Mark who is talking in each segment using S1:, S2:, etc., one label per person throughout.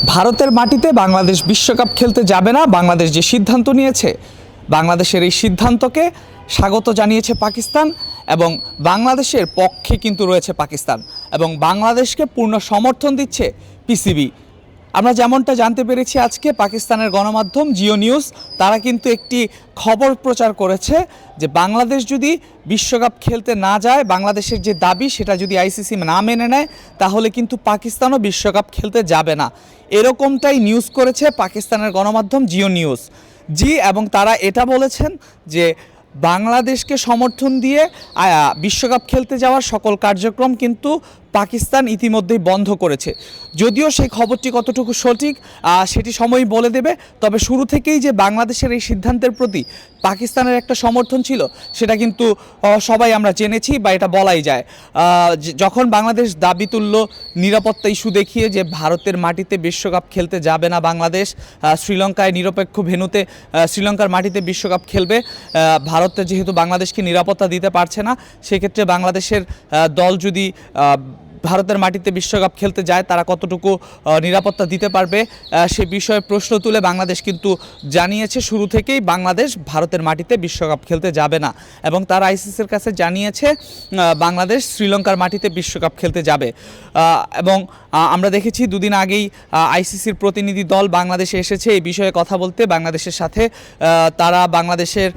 S1: ভারতের মাটিতে বাংলাদেশ বিশ্বকাপ খেলতে যাবে না। বাংলাদেশ যে সিদ্ধান্ত নিয়েছে, বাংলাদেশের এই সিদ্ধান্তকে স্বাগত জানিয়েছে পাকিস্তান এবং বাংলাদেশের পক্ষে কিন্তু রয়েছে পাকিস্তান এবং বাংলাদেশকে পূর্ণ সমর্থন দিচ্ছে পিসিবি। আমরা যেমনটা জানতে পেরেছি, আজকে পাকিস্তানের গণমাধ্যম জিও নিউজ তারা কিন্তু একটি খবর প্রচার করেছে যে বাংলাদেশ যদি বিশ্বকাপ খেলতে না যায়, বাংলাদেশের যে দাবি সেটা যদি আইসিসি না মেনে নেয়, তাহলে কিন্তু পাকিস্তানও বিশ্বকাপ খেলতে যাবে না। এরকমটাই নিউজ করেছে পাকিস্তানের গণমাধ্যম জিও নিউজ এবং তারা এটা বলেছেন যে বাংলাদেশকে সমর্থন দিয়ে বিশ্বকাপ খেলতে যাওয়ার সকল কার্যক্রম কিন্তু পাকিস্তান ইতিমধ্যেই বন্ধ করেছে। যদিও সেই খবরটি কতটুকু সঠিক সেটি সময়ই বলে দেবে, তবে শুরু থেকেই যে বাংলাদেশের এই সিদ্ধান্তের প্রতি পাকিস্তানের একটা সমর্থন ছিল সেটা কিন্তু সবাই আমরা জেনেছি বা এটা বলাই যায়। যখন বাংলাদেশ দাবি তুলল নিরাপত্তা ইস্যু দেখিয়ে যে ভারতের মাটিতে বিশ্বকাপ খেলতে যাবে না বাংলাদেশ, শ্রীলঙ্কায় নিরপেক্ষ ভেন্যুতে শ্রীলঙ্কার মাটিতে বিশ্বকাপ খেলবে, ভারতে যেহেতু বাংলাদেশকে নিরাপত্তা দিতে পারছে না, সেক্ষেত্রে বাংলাদেশের দল যদি ভারতের মাটিতে বিশ্বকাপ খেলতে যায় তারা কতটুকু নিরাপত্তা দিতে পারবে সে বিষয়ে প্রশ্ন তুলে বাংলাদেশ কিন্তু জানিয়েছে শুরু থেকেই বাংলাদেশ ভারতের মাটিতে বিশ্বকাপ খেলতে যাবে না এবং তারা আইসিসির কাছে জানিয়েছে বাংলাদেশ শ্রীলঙ্কার মাটিতে বিশ্বকাপ খেলতে যাবে। এবং আমরা দেখেছি দুদিন আগেই আইসিসির প্রতিনিধি দল বাংলাদেশে এসেছে এই বিষয়ে কথা বলতে বাংলাদেশের সাথে। তারা বাংলাদেশের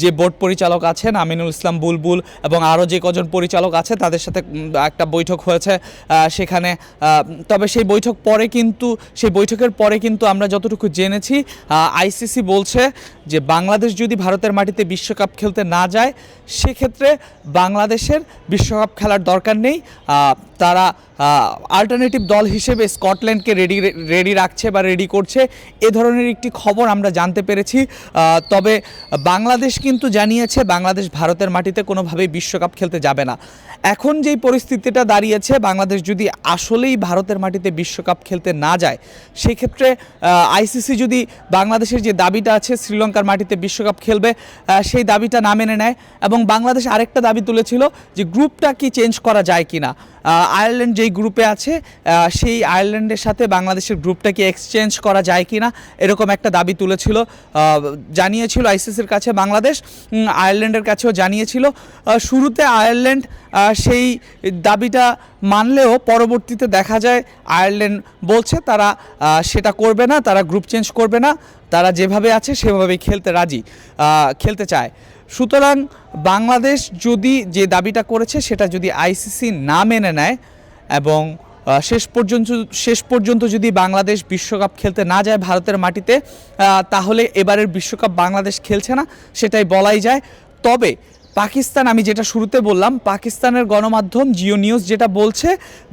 S1: যে বোর্ড পরিচালক আছেন আমিনুল ইসলাম বুলবুল এবং আরও যে কজন পরিচালক আছে তাদের সাথে একটা বৈঠক হয়েছে সেখানে। তবে সেই বৈঠকের পরে কিন্তু আমরা যতটুকু জেনেছি আইসিসি বলছে যে বাংলাদেশ যদি ভারতের মাটিতে বিশ্বকাপ খেলতে না যায় সেক্ষেত্রে বাংলাদেশের বিশ্বকাপ খেলার দরকার নেই। তারা অল্টারনেটিভ দল হিসেবে স্কটল্যান্ডকে রেডি রাখছে বা রেডি করছে, এ ধরনের একটি খবর আমরা জানতে পেরেছি। তবে বাংলাদেশ কিন্তু জানিয়েছে বাংলাদেশ ভারতের মাটিতে কোনোভাবেই বিশ্বকাপ খেলতে যাবে না। এখন যেই পরিস্থিতিটা দাঁড়িয়েছে, বাংলাদেশ যদি আসলেই ভারতের মাটিতে বিশ্বকাপ খেলতে না যায় সেক্ষেত্রে আইসিসি যদি বাংলাদেশের যে দাবিটা আছে শ্রীলঙ্কার মাটিতে বিশ্বকাপ খেলবে সেই দাবিটা না মেনে নেয় এবং বাংলাদেশ আরেকটা দাবি তুলেছিল যে গ্রুপটা কি চেঞ্জ করা যায় কি না, আয়ারল্যান্ড যেই গ্রুপে আছে সেই আয়ারল্যান্ডের সাথে বাংলাদেশের গ্রুপটাকে এক্সচেঞ্জ করা যায় কি না, এরকম একটা দাবি তুলেছিল, জানিয়েছিল আইসিসির কাছে বাংলাদেশ, আয়ারল্যান্ডের কাছেও জানিয়েছিল। শুরুতে আয়ারল্যান্ড সেই দাবিটা মানলেও পরবর্তীতে দেখা যায় আয়ারল্যান্ড বলছে তারা সেটা করবে না, তারা গ্রুপ চেঞ্জ করবে না, তারা যেভাবে আছে সেভাবেই খেলতে চায়। সুতরাং বাংলাদেশ যদি যে দাবিটা করেছে সেটা যদি আইসিসি না মেনে নেয় এবং শেষ পর্যন্ত যদি বাংলাদেশ বিশ্বকাপ খেলতে না যায় ভারতের মাটিতে, তাহলে এবারের বিশ্বকাপ বাংলাদেশ খেলছে না সেটাই বলাই যায়। তবে পাকিস্তান, আমি যেটা শুরুতে বললাম, পাকিস্তানের গণমাধ্যম জিও নিউজ যেটা বলছে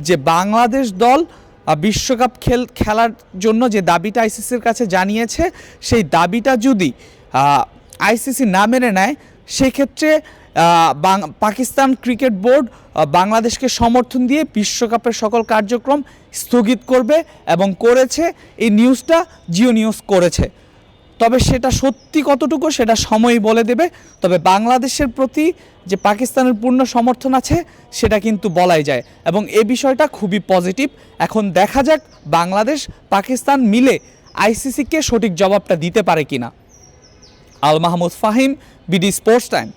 S1: যে বাংলাদেশ দল বিশ্বকাপ খেলার জন্য যে দাবিটা আইসিসির কাছে জানিয়েছে সেই দাবিটা যদি আইসিসি না মেনে নেয় সেক্ষেত্রে পাকিস্তান ক্রিকেট বোর্ড বাংলাদেশকে সমর্থন দিয়ে বিশ্বকাপের সকল কার্যক্রম স্থগিত করবে এবং করেছে। এই নিউজটা জিও নিউজ করেছে, তবে সেটা সত্যি কতটুকু সেটা সময়ই বলে দেবে। তবে বাংলাদেশের প্রতি যে পাকিস্তানের পূর্ণ সমর্থন আছে সেটা কিন্তু বলাই যায় এবং এই বিষয়টা খুবই পজিটিভ। এখন দেখা যাক বাংলাদেশ পাকিস্তান মিলে আইসিসিকে সঠিক জবাবটা দিতে পারে কিনা। Al Mahmud Fahim, BD sports time.